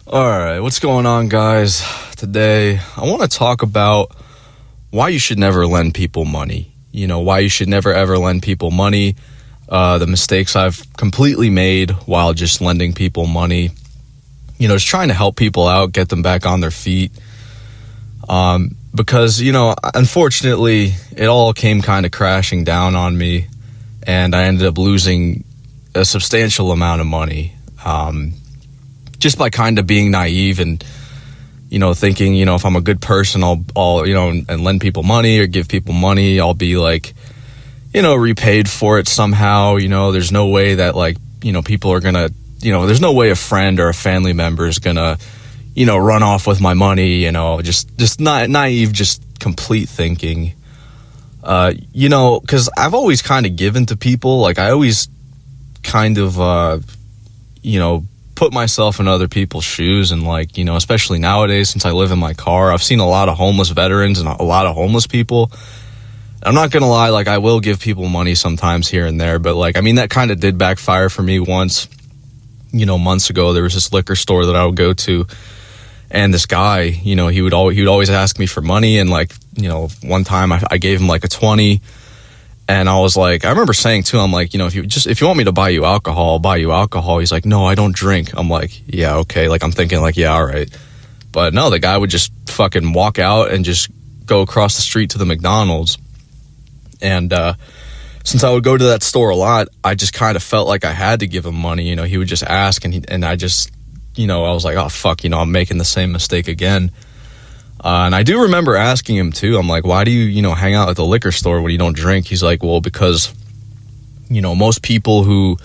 Alright, what's going on, guys? Today, I want to talk about why you should never lend people money. Why you should never ever lend people money. The mistakes I've completely made while just lending people money. Just trying to help people out, get them back on their feet. Because, unfortunately, it all came kind of crashing down on me, and I ended up losing a substantial amount of money. Just by kind of being naive and, thinking, if I'm a good person, I'll and lend people money or give people money, I'll be repaid for it somehow. There's no way that people are gonna, there's no way a friend or a family member is gonna, run off with my money, just not naive, just complete thinking. Cause I've always kind of given to people. I always kind of, put myself in other people's shoes, and especially nowadays, since I live in my car, I've seen a lot of homeless veterans and a lot of homeless people. I'm not gonna lie, I will give people money sometimes here and there, but that kind of did backfire for me once. Months ago, there was this liquor store that I would go to, and this guy, he would always ask me for money, and one time I gave him a 20. And I was I remember saying to him, if you want me to buy you alcohol, I'll buy you alcohol. He's like, no, I don't drink. I'm like, yeah, okay. I'm thinking yeah, all right. But no, the guy would just fucking walk out and just go across the street to the McDonald's. And, since I would go to that store a lot, I just kind of felt like I had to give him money. He would just ask, and I just, I was like, oh fuck, I'm making the same mistake again. And I do remember asking him too, I'm like, why do you, hang out at the liquor store when you don't drink? He's like, well, because, most people who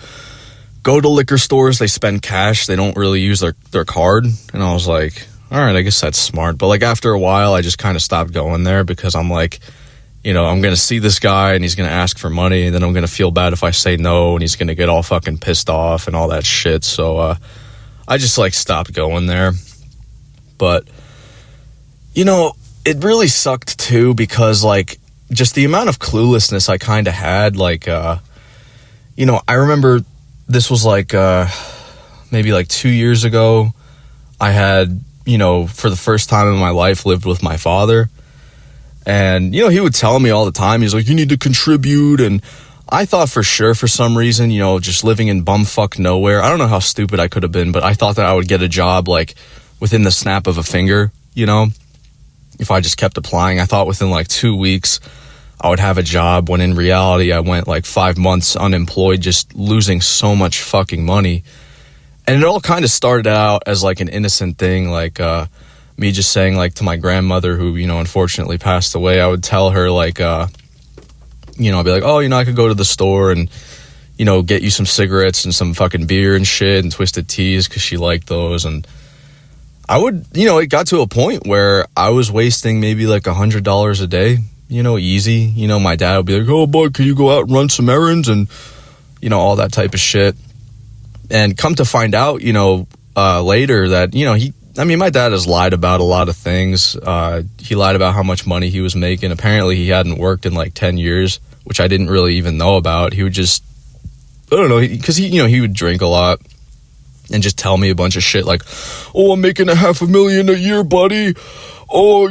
go to liquor stores, they spend cash. They don't really use their card. And I was like, all right, I guess that's smart. But after a while, I just kind of stopped going there because I'm like, I'm going to see this guy and he's going to ask for money. And then I'm going to feel bad if I say no, and he's going to get all fucking pissed off and all that shit. So, I just stopped going there. But, it really sucked too, because just the amount of cluelessness I kind of had, I remember this was maybe 2 years ago. I had, for the first time in my life, lived with my father. And, he would tell me all the time, he's like, you need to contribute. And I thought for sure, for some reason, just living in bumfuck nowhere, I don't know how stupid I could have been, but I thought that I would get a job within the snap of a finger, if I just kept applying. I thought within 2 weeks I would have a job, when in reality I went 5 months unemployed, just losing so much fucking money. And it all kind of started out as an innocent thing, me just saying to my grandmother, who unfortunately passed away, I would tell her I'd be like, oh, I could go to the store and get you some cigarettes and some fucking beer and shit and twisted teas, because she liked those. And I would, it got to a point where I was wasting maybe $100 a day, easy. My dad would be like, oh, boy, can you go out and run some errands, and, all that type of shit. And come to find out, later that, my dad has lied about a lot of things. He lied about how much money he was making. Apparently he hadn't worked in 10 years, which I didn't really even know about. He would just, I don't know, because he would drink a lot and just tell me a bunch of shit oh, I'm making $500,000 a year, buddy. Oh,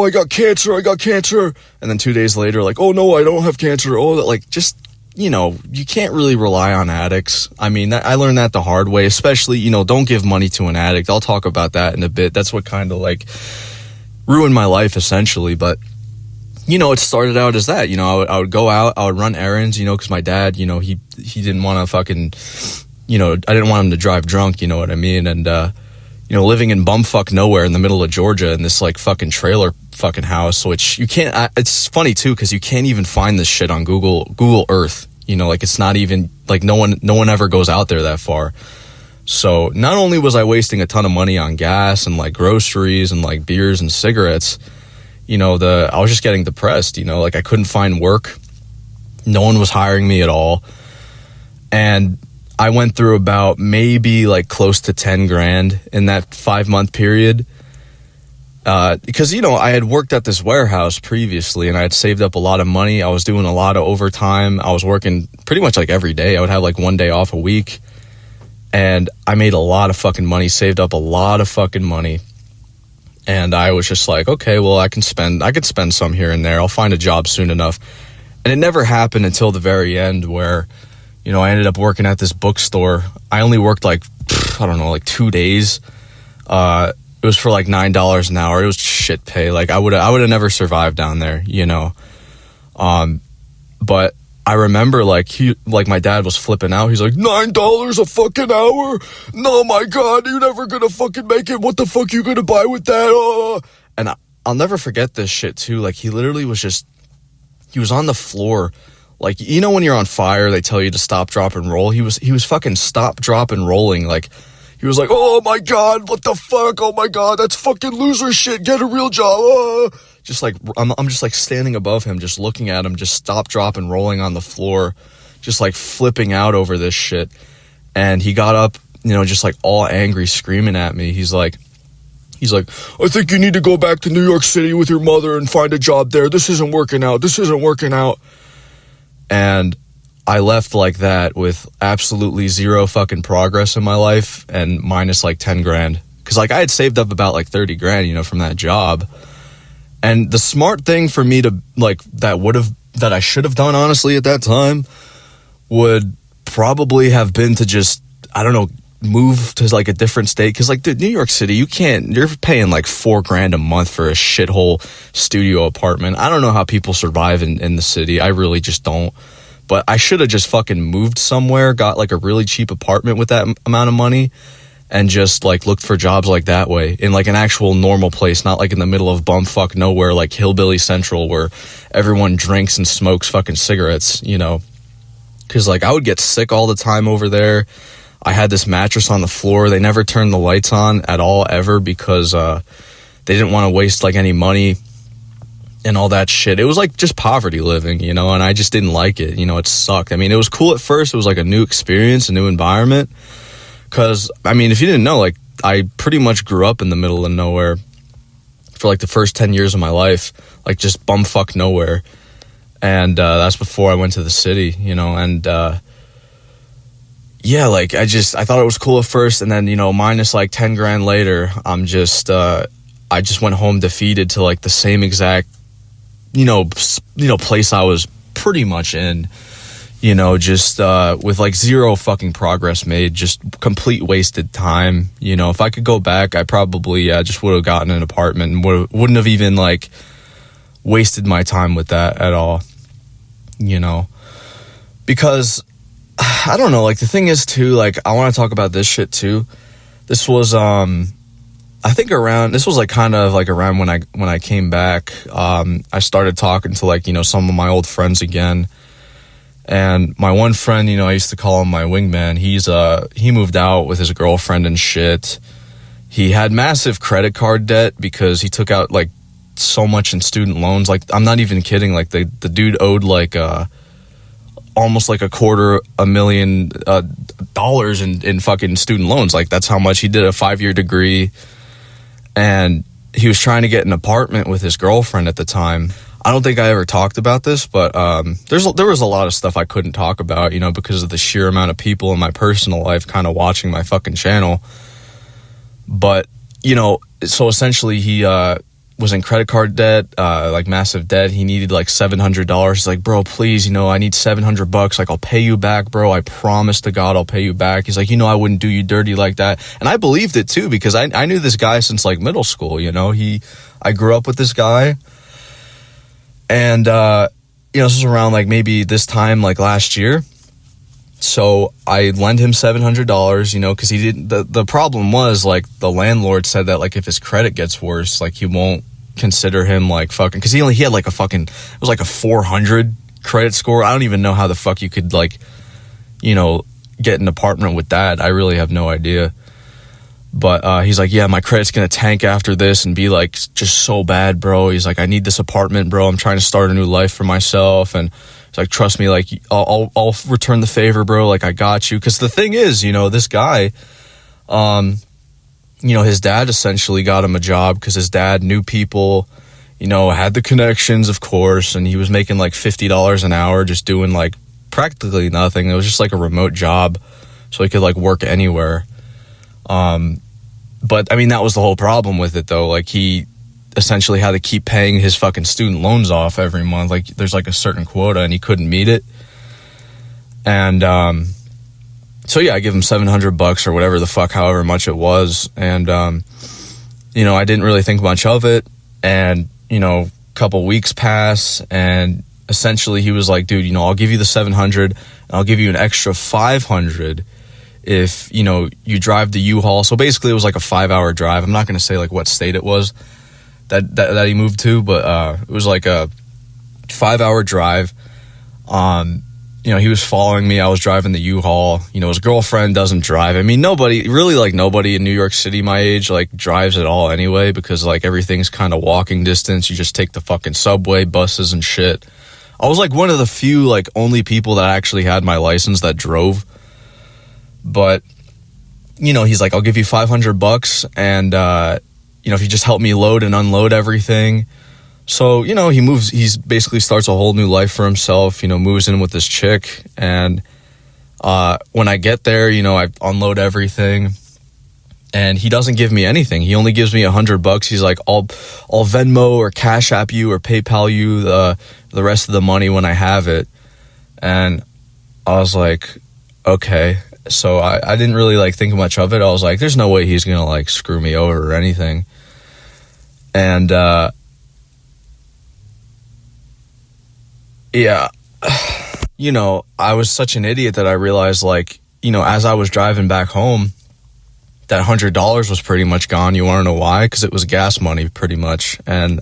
I got cancer. And then 2 days later, oh, no, I don't have cancer. Oh, just, you can't really rely on addicts. I learned that the hard way, especially, don't give money to an addict. I'll talk about that in a bit. That's what kind of ruined my life, essentially. But, it started out as that. I would go out, I would run errands, because my dad, he didn't want to fucking, I didn't want him to drive drunk, you know what I mean? And, living in bumfuck nowhere in the middle of Georgia in this fucking trailer fucking house, which you can't, it's funny too, because you can't even find this shit on Google Earth. It's not even, no one ever goes out there that far. So not only was I wasting a ton of money on gas and groceries and beers and cigarettes, I was just getting depressed, I couldn't find work. No one was hiring me at all. And I went through about maybe close to 10 grand in that 5-month period. Because, I had worked at this warehouse previously and I had saved up a lot of money. I was doing a lot of overtime. I was working pretty much every day. I would have 1 day off a week. And I made a lot of fucking money, saved up a lot of fucking money. And I was just like, okay, well, I could spend some here and there. I'll find a job soon enough. And it never happened until the very end where, you know, I ended up working at this bookstore. I only worked like 2 days. It was for like $9 an hour. It was shit pay. Like I would have never survived down there, you know. But I remember like my dad was flipping out. He's like, $9 a fucking hour? No, my God, you're never gonna fucking make it. What the fuck you gonna buy with that? And I'll never forget this shit too. Like he literally was he was on the floor. Like, you know, when you're on fire, they tell you to stop, drop, and roll. He was fucking stop, drop, and rolling. Like, he was like, oh my God, what the fuck? Oh my God, that's fucking loser shit. Get a real job. Just like, I'm just like standing above him, just looking at him, just stop, drop, and rolling on the floor, just like flipping out over this shit. And he got up, you know, just like all angry, screaming at me. He's like, I think you need to go back to New York City with your mother and find a job there. This isn't working out. And I left like that with absolutely zero fucking progress in my life and minus like 10 grand. Cause like I had saved up about like 30 grand, you know, from that job. And the smart thing for me to like, that I should have done honestly at that time would probably have been to just, I don't know, move to like a different state. Cause like, dude, New York City, you're paying like $4 grand a month for a shithole studio apartment. I don't know how people survive in the city. I really just don't. But I should have just fucking moved somewhere, got like a really cheap apartment with that amount of money, and just like looked for jobs like that way in like an actual normal place, not like in the middle of bumfuck nowhere like Hillbilly Central where everyone drinks and smokes fucking cigarettes, you know. Cause like I would get sick all the time over there. I had this mattress on the floor. They never turned the lights on at all ever because they didn't want to waste like any money and all that shit. It was like just poverty living, you know, and I just didn't like it. You know, it sucked. I mean, it was cool at first. It was like a new experience, a new environment. Cause I mean, if you didn't know, like I pretty much grew up in the middle of nowhere for like the first 10 years of my life, like just bumfuck nowhere. And that's before I went to the city, you know, and yeah, like I thought it was cool at first, and then, you know, minus like 10 grand later, I just went home defeated to like the same exact, you know, place I was pretty much in, you know, just with like zero fucking progress made, just complete wasted time. You know, if I could go back, I probably just would have gotten an apartment and wouldn't have even like wasted my time with that at all, you know, because I don't know, like the thing is too, like I want to talk about this shit too. This was I think this was like kind of like around when I came back. I started talking to like, you know, some of my old friends again. And my one friend, you know, I used to call him my wingman. He moved out with his girlfriend and shit. He had massive credit card debt because he took out like so much in student loans. Like, I'm not even kidding. Like the dude owed like almost like $250,000 in fucking student loans. Like, that's how much. He did a 5-year degree, and he was trying to get an apartment with his girlfriend at the time. I don't think I ever talked about this, but there was a lot of stuff I couldn't talk about, you know, because of the sheer amount of people in my personal life kind of watching my fucking channel. But, you know, so essentially he was in credit card debt, like massive debt. He needed like $700. He's like, bro, please, you know, I need $700. Like, I'll pay you back, bro. I promise to God I'll pay you back. He's like, you know, I wouldn't do you dirty like that. And I believed it too, because I knew this guy since like middle school, you know. I grew up with this guy. And, you know, this was around like maybe this time like last year. So I lent him $700, you know, because he didn't. The problem was like the landlord said that like if his credit gets worse, like he won't consider him like fucking, because he had like it was like a 400 credit score. I don't even know how the fuck you could like, you know, get an apartment with that. I really have no idea. But he's like, yeah, my credit's gonna tank after this and be like just so bad, bro. He's like, I need this apartment, bro. I'm trying to start a new life for myself, and he's like, trust me, like I'll return the favor, bro. Like, I got you. Because the thing is, you know, this guy, you know, his dad essentially got him a job because his dad knew people, you know, had the connections, of course, and he was making like $50 an hour just doing like practically nothing. It was just like a remote job so he could like work anywhere. But I mean, that was the whole problem with it though. Like, he essentially had to keep paying his fucking student loans off every month. Like, there's like a certain quota and he couldn't meet it. And so yeah, I give him $700 or whatever the fuck, however much it was. And you know, I didn't really think much of it. And you know, a couple weeks pass, and essentially he was like, dude, you know, I'll give you the 700 and I'll give you an extra 500 if, you know, you drive the U-Haul. So basically it was like a 5-hour drive. I'm not going to say like what state it was that he moved to, but it was like a 5-hour drive. You know, he was following me. I was driving the U-Haul. You know, his girlfriend doesn't drive. I mean, nobody in New York City my age like drives at all anyway, because like everything's kind of walking distance. You just take the fucking subway, buses and shit. I was like one of the few, like, only people that actually had my license that drove. But, you know, he's like, I'll give you $500 and, you know, if you just help me load and unload everything. So, you know, he's basically starts a whole new life for himself, you know, moves in with this chick. And when I get there, you know, I unload everything. And he doesn't give me anything. He only gives me $100. He's like, I'll Venmo or Cash App you or PayPal you the rest of the money when I have it. And I was like, okay. So I didn't really like think much of it. I was like, there's no way he's gonna like screw me over or anything. And yeah, you know, I was such an idiot that I realized, like, you know, as I was driving back home, that $100 was pretty much gone. You want to know why? Because it was gas money, pretty much. And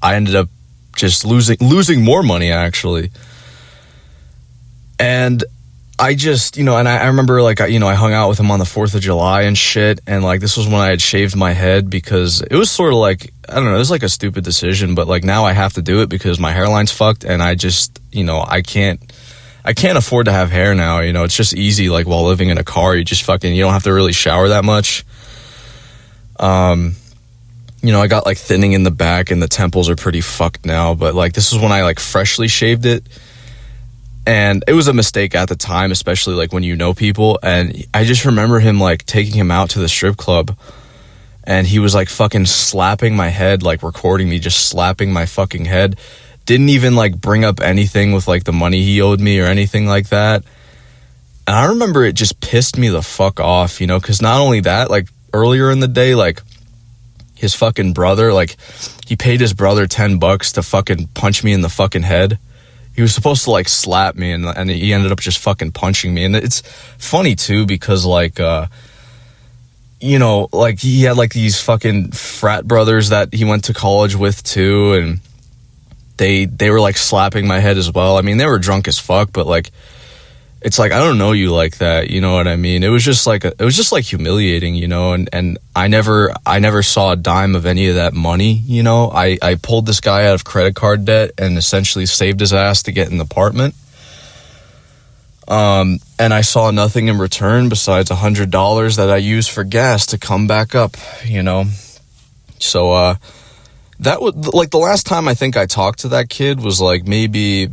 I ended up just losing more money, actually. And I just, you know, and I remember, like, you know, I hung out with him on the 4th of July and shit. And, like, this was when I had shaved my head, because it was sort of like, I don't know, it was like a stupid decision. But, like, now I have to do it because my hairline's fucked. And I just, you know, I can't afford to have hair now. You know, it's just easy, like, while living in a car, you don't have to really shower that much. You know, I got like thinning in the back and the temples are pretty fucked now, but like, this is when I like freshly shaved it. And it was a mistake at the time, especially like when you know people. And I just remember him like taking him out to the strip club, and he was like fucking slapping my head, like recording me just slapping my fucking head. Didn't even like bring up anything with like the money he owed me or anything like that. And I remember it just pissed me the fuck off, you know, because not only that, like earlier in the day, like his fucking brother, like he paid his brother $10 to fucking punch me in the fucking head. He was supposed to like slap me, and he ended up just fucking punching me. And it's funny too, because like, you know, like he had like these fucking frat brothers that he went to college with too, and they were like slapping my head as well. I mean, they were drunk as fuck, but like, it's like, I don't know you like that, you know what I mean? It was just like humiliating, you know, and I never saw a dime of any of that money, you know. I pulled this guy out of credit card debt and essentially saved his ass to get an apartment. And I saw nothing in return besides $100 that I used for gas to come back up, you know. So that was like the last time I think I talked to that kid was like maybe,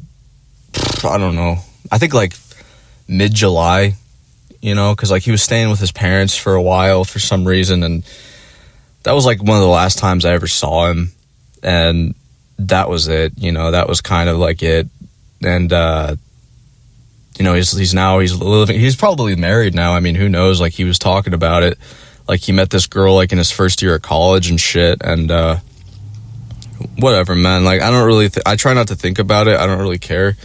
I don't know, I think like mid-July, you know, because like he was staying with his parents for a while for some reason, and that was like one of the last times I ever saw him, and that was it, you know. That was kind of like it. And you know, he's probably married now. I mean, who knows? Like, he was talking about it, like he met this girl like in his first year of college and shit. And whatever, man. Like, I don't really I try not to think about it. I don't really care.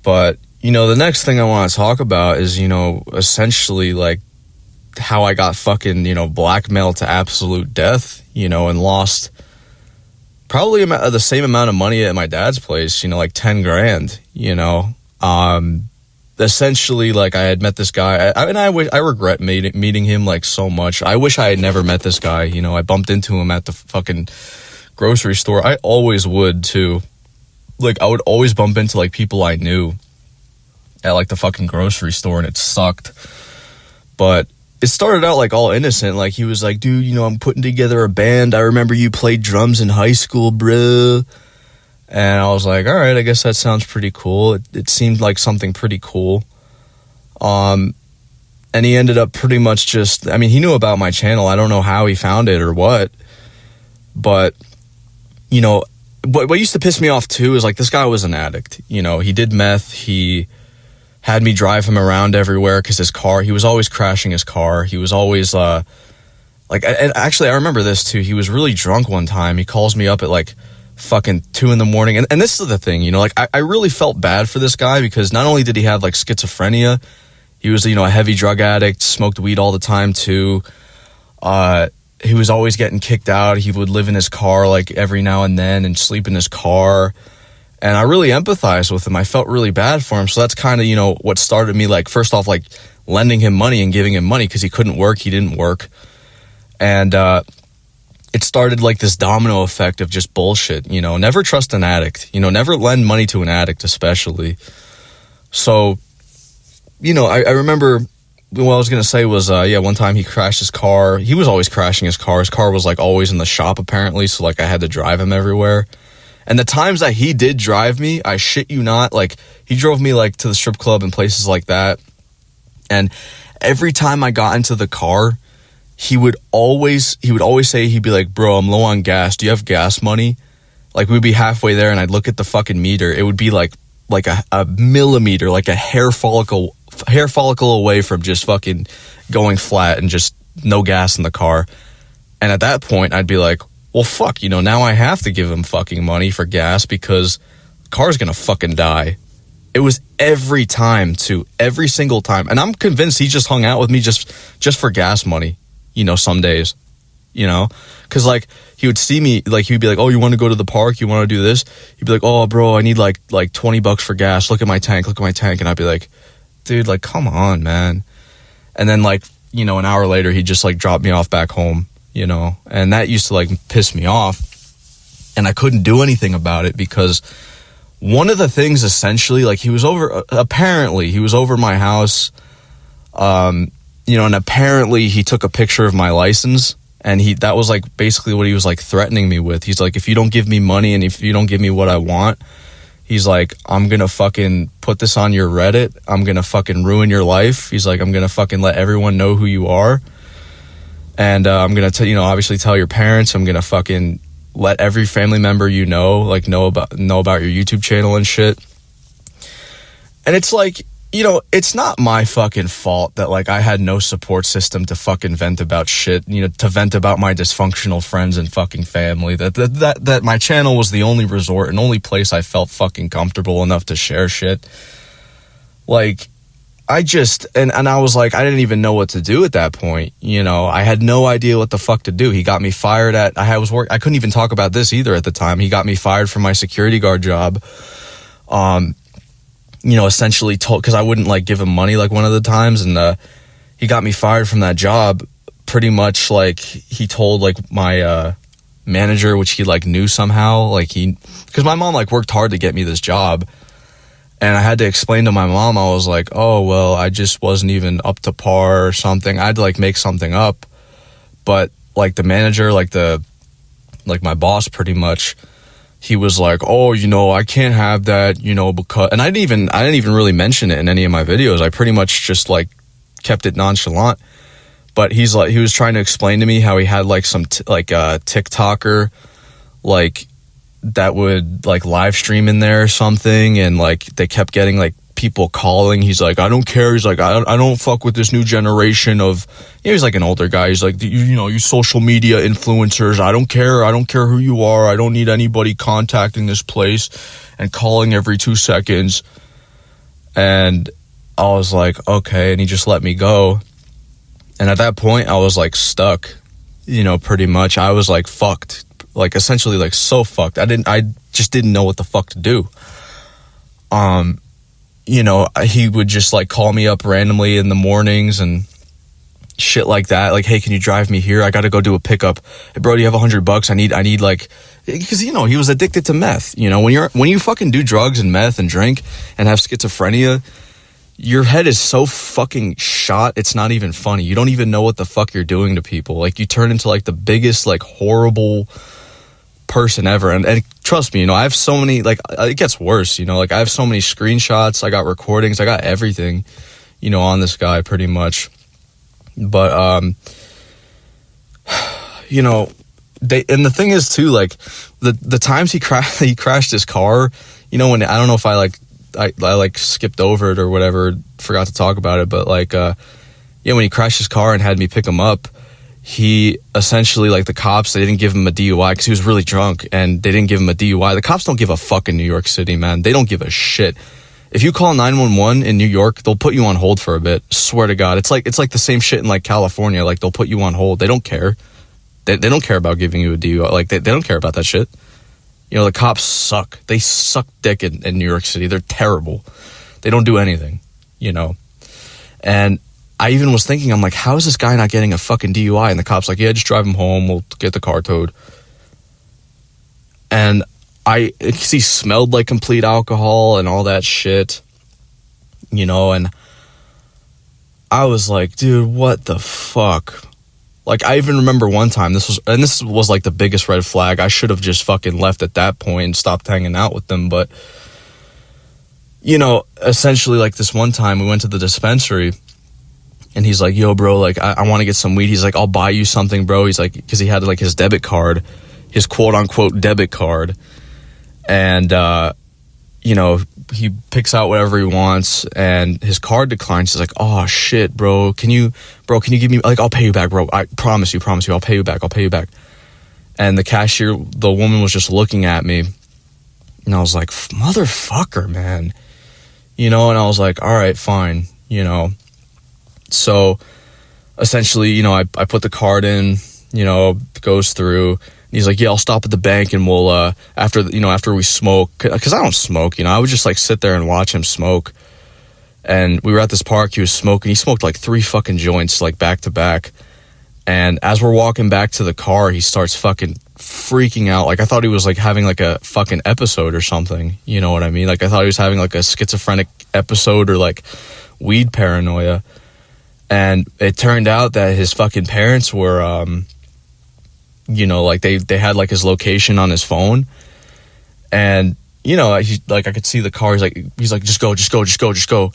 But you know, the next thing I want to talk about is, you know, essentially like how I got fucking, you know, blackmailed to absolute death, you know, and lost probably the same amount of money at my dad's place, you know, like 10 grand, you know. Essentially, like, I had met this guy, and I regret meeting him like so much. I wish I had never met this guy, you know. I bumped into him at the fucking grocery store. I always would too. Like, I would always bump into like people I knew at like the fucking grocery store, and it sucked. But it started out like all innocent. Like, he was like, dude, you know, I'm putting together a band. I remember you played drums in high school, bro. And I was like, all right, I guess that sounds pretty cool. It seemed like something pretty cool. And he ended up pretty much just, I mean, he knew about my channel. I don't know how he found it or what. But, you know, what used to piss me off too is like, this guy was an addict. You know, he did meth. He had me drive him around everywhere because he was always crashing his car. He was always, actually, I remember this too. He was really drunk one time. He calls me up at like fucking 2 a.m. And this is the thing, you know, like I really felt bad for this guy because not only did he have like schizophrenia, he was, you know, a heavy drug addict, smoked weed all the time too. He was always getting kicked out. He would live in his car like every now and then and sleep in his car. And I really empathized with him. I felt really bad for him. So that's kind of, you know, what started me, like, first off, like lending him money and giving him money because he couldn't work. He didn't work. And it started like this domino effect of just bullshit, you know, never trust an addict, you know, never lend money to an addict, especially. So, you know, I remember what I was going to say was, one time he crashed his car. He was always crashing his car. His car was like always in the shop apparently. So like I had to drive him everywhere. And the times that he did drive me, I shit you not, like he drove me like to the strip club and places like that. And every time I got into the car, he would always say, he'd be like, bro, I'm low on gas. Do you have gas money? Like we'd be halfway there and I'd look at the fucking meter. It would be like a millimeter, like a hair follicle away from just fucking going flat and just no gas in the car. And at that point I'd be like, well, fuck, you know, now I have to give him fucking money for gas because the car's gonna fucking die. It was every time too, every single time. And I'm convinced he just hung out with me just for gas money, you know, some days, you know, because like he would see me, like he'd be like, oh, you want to go to the park? You want to do this? He'd be like, oh, bro, I need like $20 for gas. Look at my tank. And I'd be like, dude, like, come on, man. And then like, you know, an hour later, he'd just like drop me off back home, you know, and that used to like piss me off. And I couldn't do anything about it because one of the things essentially, like he was over my house, you know, and apparently he took a picture of my license and that was like basically what he was like threatening me with. He's like, if you don't give me money and if you don't give me what I want, he's like, I'm going to fucking put this on your Reddit. I'm going to fucking ruin your life. He's like, I'm going to fucking let everyone know who you are. And I'm going to, you know, obviously tell your parents. I'm going to fucking let every family member you know, like know about your YouTube channel and shit. And it's like, you know, it's not my fucking fault that like I had no support system to fucking vent about shit, you know, to vent about my dysfunctional friends and fucking family, that my channel was the only resort and only place I felt fucking comfortable enough to share shit. Like I just, and I was like, I didn't even know what to do at that point. You know, I had no idea what the fuck to do. He got me fired I couldn't even talk about this either at the time. He got me fired from my security guard job. You know, essentially told, because I wouldn't like give him money like one of the times, and he got me fired from that job. Pretty much like he told like my manager, which he like knew somehow, like because my mom like worked hard to get me this job, and I had to explain to my mom, I was like, oh well, I just wasn't even up to par or something. I had to like make something up, but like the manager, like my boss, pretty much, he was like, oh, you know, I can't have that, you know, because, and I didn't even really mention it in any of my videos. I pretty much just like kept it nonchalant. But he was trying to explain to me how he had like some TikToker like that would like live stream in there or something, and like they kept getting like people calling. He's like, I don't care. He's like, I don't fuck with this new generation of, you know, he's like an older guy. He's like, you know, you social media influencers, I don't care who you are. I don't need anybody contacting this place and calling every 2 seconds. And I was like, okay. And he just let me go. And at that point I was like stuck, you know, pretty much. I was like fucked, like essentially like so fucked. I just didn't know what the fuck to do. You know, he would just like call me up randomly in the mornings and shit like that. Like, hey, can you drive me here? I got to go do a pickup. Hey, bro, do you have $100? I need like, because, you know, he was addicted to meth. You know, when you fucking do drugs and meth and drink and have schizophrenia, your head is so fucking shot. It's not even funny. You don't even know what the fuck you're doing to people. Like you turn into like the biggest, like horrible person ever. And trust me, you know, I have so many, like, it gets worse, you know, like I have so many screenshots, I got recordings, I got everything, you know, on this guy pretty much. But, you know, and the thing is too, like, the times he crashed his car, you know, when, I don't know if I like skipped over it or whatever, forgot to talk about it, but like, when he crashed his car and had me pick him up, he essentially, like, the cops, they didn't give him a DUI because he was really drunk, and they didn't give him a DUI. The cops don't give a fuck in New York City, man. They don't give a shit. If you call 911 in New York, they'll put you on hold for a bit. Swear to God. It's like the same shit in, like, California. Like, they'll put you on hold. They don't care. They don't care about giving you a DUI. Like, they don't care about that shit. You know, the cops suck. They suck dick in New York City. They're terrible. They don't do anything, you know. And I even was thinking, I'm like, how is this guy not getting a fucking DUI? And the cop's like, yeah, just drive him home. We'll get the car towed. And he smelled like complete alcohol and all that shit, you know. And I was like, dude, what the fuck? Like, I even remember one time, this was like the biggest red flag. I should have just fucking left at that point and stopped hanging out with them. But, you know, essentially, like, this one time we went to the dispensary, and he's like, yo, bro, like, I want to get some weed. He's like, I'll buy you something, bro. He's like, because he had, like, his debit card, his quote-unquote debit card. And, you know, he picks out whatever he wants, and his card declines. He's like, oh, shit, bro. Can you give me, like, I'll pay you back, bro. I promise you, I'll pay you back. And the cashier, the woman was just looking at me, and I was like, motherfucker, man. You know, and I was like, all right, fine, you know. So essentially, you know, I put the card in, you know, goes through. And he's like, yeah, I'll stop at the bank and we'll, after we smoke, because I don't smoke, you know, I would just like sit there and watch him smoke. And we were at this park, he was smoking. He smoked like 3 fucking joints, like back to back. And as we're walking back to the car, he starts fucking freaking out. Like, I thought he was like having like a fucking episode or something. You know what I mean? Like, I thought he was having like a schizophrenic episode or like weed paranoia. And it turned out that his fucking parents were, you know, like they had like his location on his phone. And, you know, I could see the car. He's like, just go.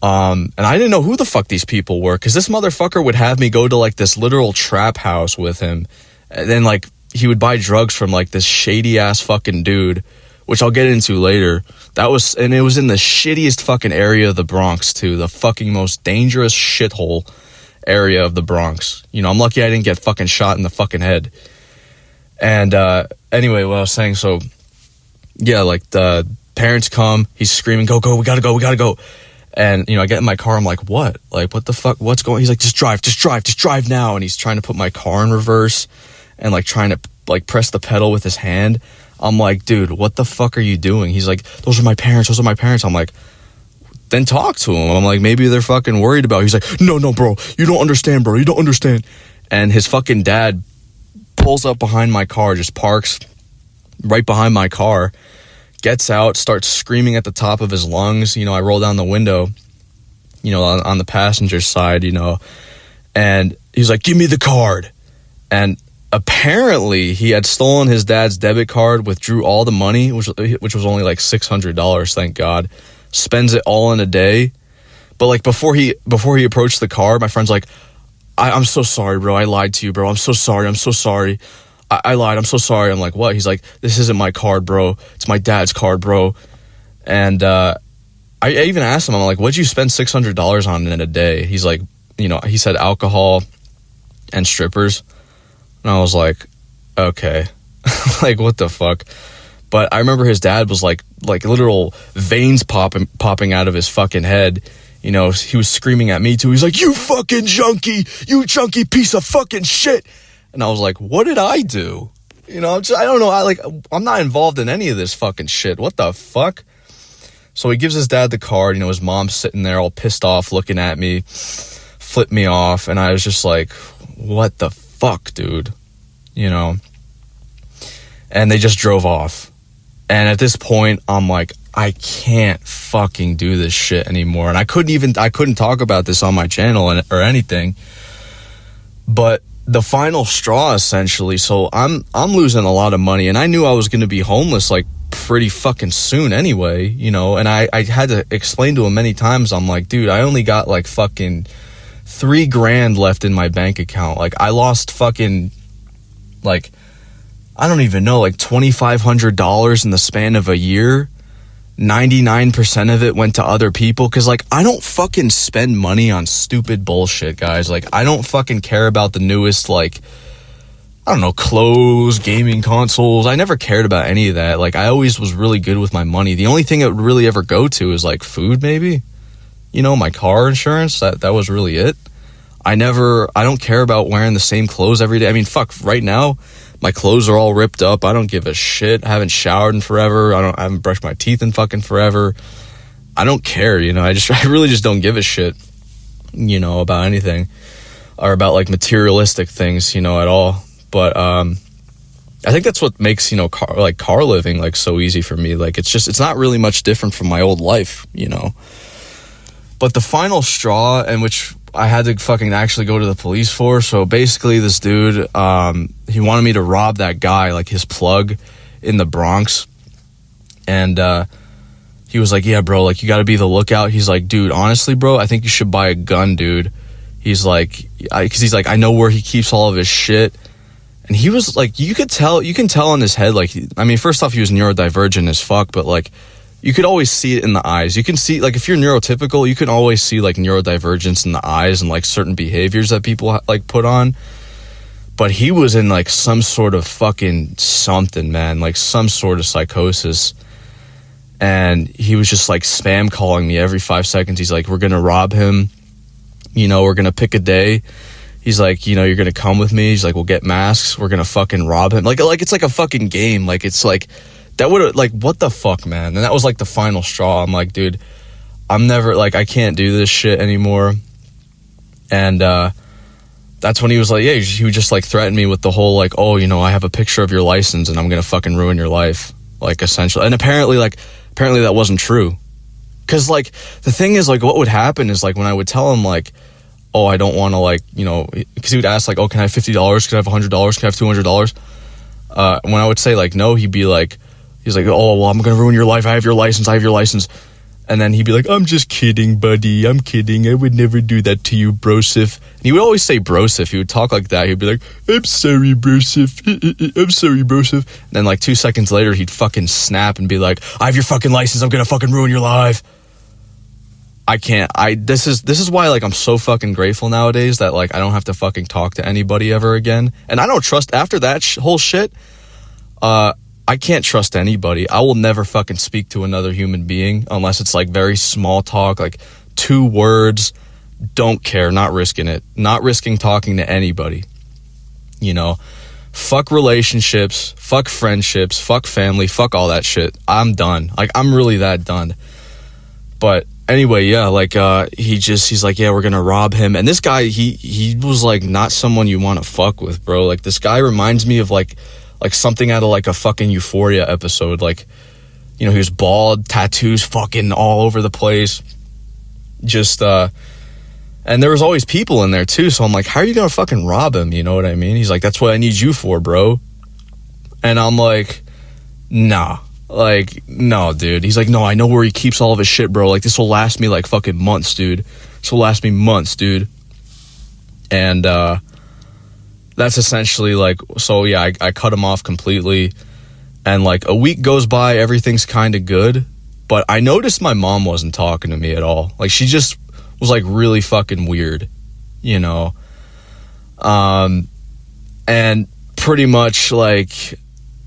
And I didn't know who the fuck these people were, because this motherfucker would have me go to like this literal trap house with him. And then like he would buy drugs from like this shady ass fucking dude, which I'll get into later. It was in the shittiest fucking area of the Bronx too, the fucking most dangerous shithole area of the Bronx. You know, I'm lucky I didn't get fucking shot in the fucking head. And anyway, what I was saying, so yeah, like the parents come, he's screaming, go, we gotta go. And, you know, I get in my car, I'm like, what? Like, what the fuck? What's going on? He's like, just drive now. And he's trying to put my car in reverse and like trying to like press the pedal with his hand. I'm like, dude, what the fuck are you doing? He's like, those are my parents. I'm like, then talk to him. I'm like, maybe they're fucking worried about. He's like, no, bro, you don't understand, bro. You don't understand. And his fucking dad pulls up behind my car, just parks right behind my car, gets out, starts screaming at the top of his lungs. You know, I roll down the window, you know, on the passenger side, you know, and he's like, give me the card. And apparently he had stolen his dad's debit card, withdrew all the money, which was only like $600, thank God. Spends it all in a day. But like before he approached the car, my friend's like, I'm so sorry, bro. I lied to you, bro. I'm so sorry. I lied. I'm so sorry. I'm like, what? He's like, this isn't my card, bro. It's my dad's card, bro. And I even asked him, I'm like, what'd you spend $600 on in a day? He's like, you know, he said alcohol and strippers. And I was like, okay. Like, what the fuck? But I remember his dad was like literal veins popping out of his fucking head. You know, he was screaming at me too. He's like, you fucking junkie, you junkie piece of fucking shit. And I was like, what did I do? You know, I don't know. I'm not involved in any of this fucking shit. What the fuck? So he gives his dad the card. You know, his mom's sitting there all pissed off looking at me, flipped me off. And I was just like, what the fuck, dude? You know? And they just drove off. And at this point, I'm like, I can't fucking do this shit anymore. And I couldn't talk about this on my channel or anything. But the final straw, essentially, so I'm losing a lot of money, and I knew I was going to be homeless like pretty fucking soon anyway, you know. And I had to explain to him many times, I'm like, dude, I only got like fucking $3,000 left in my bank account. Like, I lost fucking, like, I don't even know, like $2,500 in the span of a year. 99% of it went to other people, because, like, I don't fucking spend money on stupid bullshit, guys. Like, I don't fucking care about the newest, like, I don't know, clothes, gaming consoles. I never cared about any of that. Like, I always was really good with my money. The only thing it would really ever go to is, like, food, maybe. You know, my car insurance. That was really it. I don't care about wearing the same clothes every day. I mean, fuck, right now, my clothes are all ripped up. I don't give a shit. I haven't showered in forever. I haven't brushed my teeth in fucking forever. I don't care, you know. I really just don't give a shit, you know, about anything, or about, like, materialistic things, you know, at all. But I think that's what makes, you know, car living, like, so easy for me. Like, it's not really much different from my old life, you know. But the final straw, in which I had to fucking actually go to the police for, so basically this dude, he wanted me to rob that guy, like, his plug in the Bronx. And he was like, yeah, bro, like, you gotta be the lookout. He's like, dude, honestly, bro, I think you should buy a gun, dude. He's like, because he's like, I know where he keeps all of his shit. And he was like, you can tell in his head, like, I mean, first off, he was neurodivergent as fuck, but, like, you could always see it in the eyes. You can see, like, if you're neurotypical, you can always see, like, neurodivergence in the eyes and, like, certain behaviors that people, like, put on. But he was in, like, some sort of fucking something, man, like, some sort of psychosis. And he was just, like, spam calling me every 5 seconds. He's like, we're gonna rob him, you know, we're gonna pick a day. He's like, you know, you're gonna come with me. He's like, we'll get masks, we're gonna fucking rob him. Like it's like a fucking game. Like, it's like, that would, like, what the fuck, man? And that was, like, the final straw. I'm like, dude, I'm never, like, I can't do this shit anymore. And that's when he was like, yeah, he would just, like, threaten me with the whole, like, oh, you know, I have a picture of your license and I'm gonna fucking ruin your life, like, essentially. And apparently that wasn't true. Because, like, the thing is, like, what would happen is, like, when I would tell him, like, oh, I don't want to, like, you know, because he would ask, like, oh, can I have $50? Can I have $100? Can I have $200? When I would say, like, no, he'd be like, he's like, oh, well, I'm going to ruin your life. I have your license. And then he'd be like, I'm just kidding, buddy. I'm kidding. I would never do that to you, brosif. And he would always say brosif. He would talk like that. He'd be like, I'm sorry, brosif. I'm sorry, brosif. And then, like, 2 seconds later, he'd fucking snap and be like, I have your fucking license. I'm going to fucking ruin your life. I can't. This is why, like, I'm so fucking grateful nowadays that, like, I don't have to fucking talk to anybody ever again. And I don't trust, after that whole shit, I can't trust anybody. I will never fucking speak to another human being unless it's, like, very small talk, like 2 words. Don't care. Not risking it. Not risking talking to anybody. You know, fuck relationships, fuck friendships, fuck family, fuck all that shit. I'm done. Like, I'm really that done. But anyway, yeah, like, he's like, yeah, we're gonna rob him. And this guy, he was, like, not someone you want to fuck with, bro. Like, this guy reminds me of, like something out of, like, a fucking Euphoria episode. Like, you know, he was bald, tattoos fucking all over the place. Just, and there was always people in there too. So I'm like, how are you gonna fucking rob him? You know what I mean? He's like, that's what I need you for, bro. And I'm like, nah. Like, no, dude. He's like, no, I know where he keeps all of his shit, bro. Like, this will last me, like, fucking months, dude. This will last me months, dude. And, that's essentially, like, so, yeah, I cut him off completely. And, like, a week goes by, everything's kind of good. But I noticed my mom wasn't talking to me at all. Like, she just was, like, really fucking weird, you know? And pretty much, like,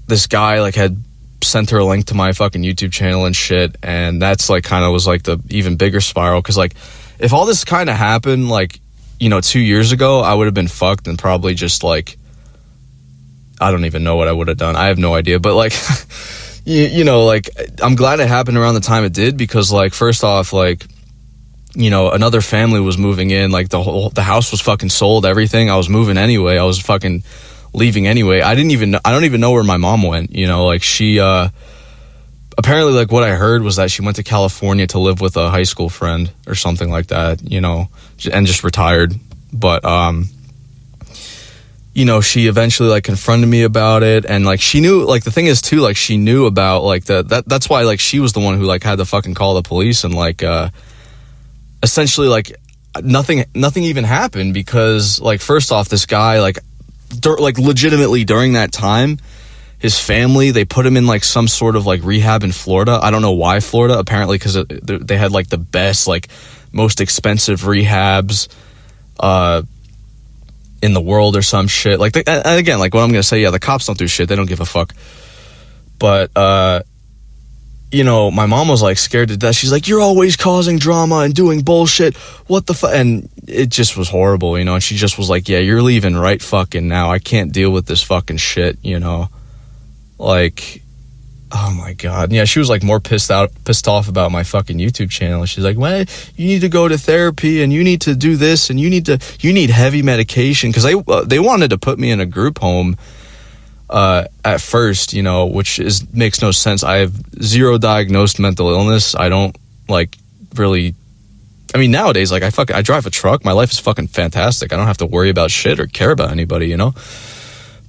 this guy, like, had sent her a link to my fucking YouTube channel and shit, and that's, like, kind of was, like, the even bigger spiral, because, like, if all this kind of happened, like, you know, 2 years ago, I would have been fucked and probably just, like, I don't even know what I would have done. I have no idea, but, like, you know, like, I'm glad it happened around the time it did, because, like, first off, like, you know, another family was moving in, like, the house was fucking sold, everything. I was moving anyway. I was fucking leaving anyway. I don't even know where my mom went, you know, like, she, apparently, like, what I heard was that she went to California to live with a high school friend or something like that, you know, and just retired. But, you know, she eventually, like, confronted me about it, and, like, she knew, like, the thing is, too, like, she knew about, like, that's why, like, she was the one who, like, had to fucking call the police, and, like, essentially, like, nothing even happened because, like, first off, this guy, like legitimately during that time, his family, they put him in like some sort of like rehab in Florida. I don't know why Florida, apparently because they had like the best, like most expensive rehabs in the world or some shit. Like, and again, like what I'm gonna say, yeah, the cops don't do shit, they don't give a fuck. But you know, my mom was like scared to death. She's like, you're always causing drama and doing bullshit. What the fuck? And it just was horrible, you know. And she just was like, yeah, you're leaving right fucking now. I can't deal with this fucking shit, you know. Like, oh my God. Yeah, she was like more pissed off about my fucking YouTube channel. She's like, well, you need to go to therapy and you need to do this and you need heavy medication. Because they wanted to put me in a group home at first, you know, which makes no sense. I have 0 diagnosed mental illness. I don't like really, I mean, nowadays, like I drive a truck. My life is fucking fantastic. I don't have to worry about shit or care about anybody, you know.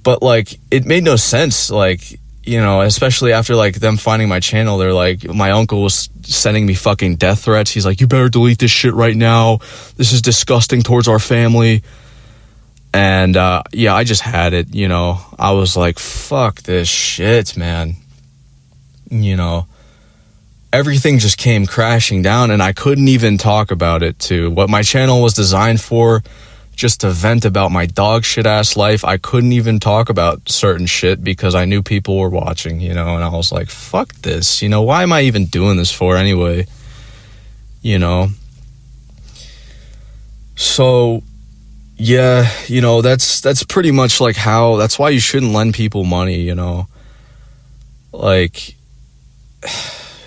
But like, it made no sense. Like, you know, especially after like them finding my channel, they're like, my uncle was sending me fucking death threats. He's like, you better delete this shit right now. This is disgusting towards our family. And yeah, I just had it, you know. I was like, fuck this shit, man. You know, everything just came crashing down and I couldn't even talk about it too. What my channel was designed for, just to vent about my dog shit ass life. I couldn't even talk about certain shit because I knew people were watching, you know. And I was like, fuck this, you know. Why am I even doing this for anyway? You know. So yeah, you know, that's pretty much like how, that's why you shouldn't lend people money, you know. Like,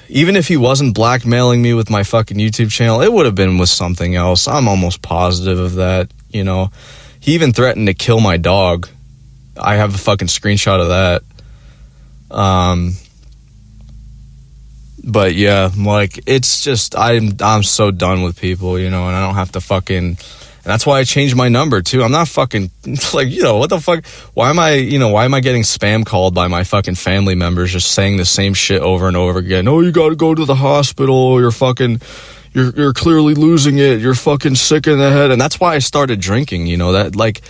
even if he wasn't blackmailing me with my fucking YouTube channel, it would have been with something else. I'm almost positive of that, you know. He even threatened to kill my dog. I have a fucking screenshot of that. But yeah, like, it's just, I'm so done with people, you know, and I don't have to fucking, and that's why I changed my number too. I'm not fucking like, you know, what the fuck? Why am I getting spam called by my fucking family members just saying the same shit over and over again? Oh, you got to go to the hospital. You're fucking, you're clearly losing it. You're fucking sick in the head. And that's why I started drinking, you know, that like,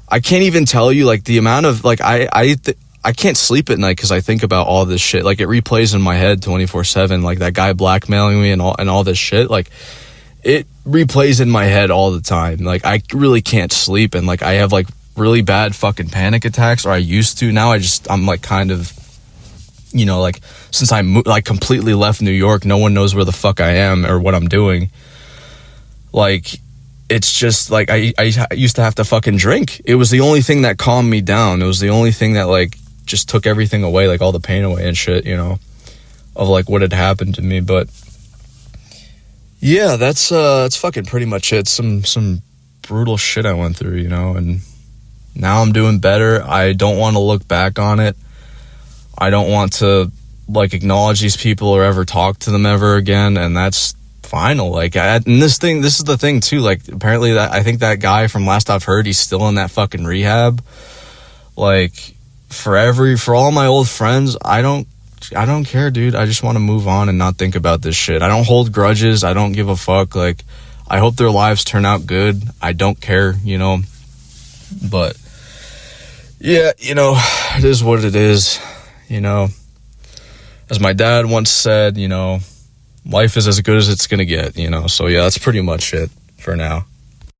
I can't even tell you like the amount of like, I can't sleep at night because I think about all this shit. Like, it replays in my head 24/7, like that guy blackmailing me and all this shit. Like, it replays in my head all the time. Like, I really can't sleep, and like I have like really bad fucking panic attacks, or I used to. Now I'm like kind of, you know, like since I like completely left New York, no one knows where the fuck I am or what I'm doing. Like, it's just like I used to have to fucking drink. It was the only thing that calmed me down. It was the only thing that like just took everything away, like all the pain away and shit, you know, of like what had happened to me. But yeah, that's fucking pretty much it. Some brutal shit I went through, you know, and now I'm doing better. I don't want to look back on it. I don't want to like acknowledge these people or ever talk to them ever again, and that's final. Like, and this is the thing too, like apparently I think that guy from last I've heard, he's still in that fucking rehab. Like, for all my old friends, I don't care, dude. I just want to move on and not think about this shit. I don't hold grudges. I don't give a fuck. Like, I hope their lives turn out good. I don't care, you know. But yeah, you know, it is what it is, you know. As my dad once said, you know, life is as good as it's gonna get, you know. So yeah, that's pretty much it for now.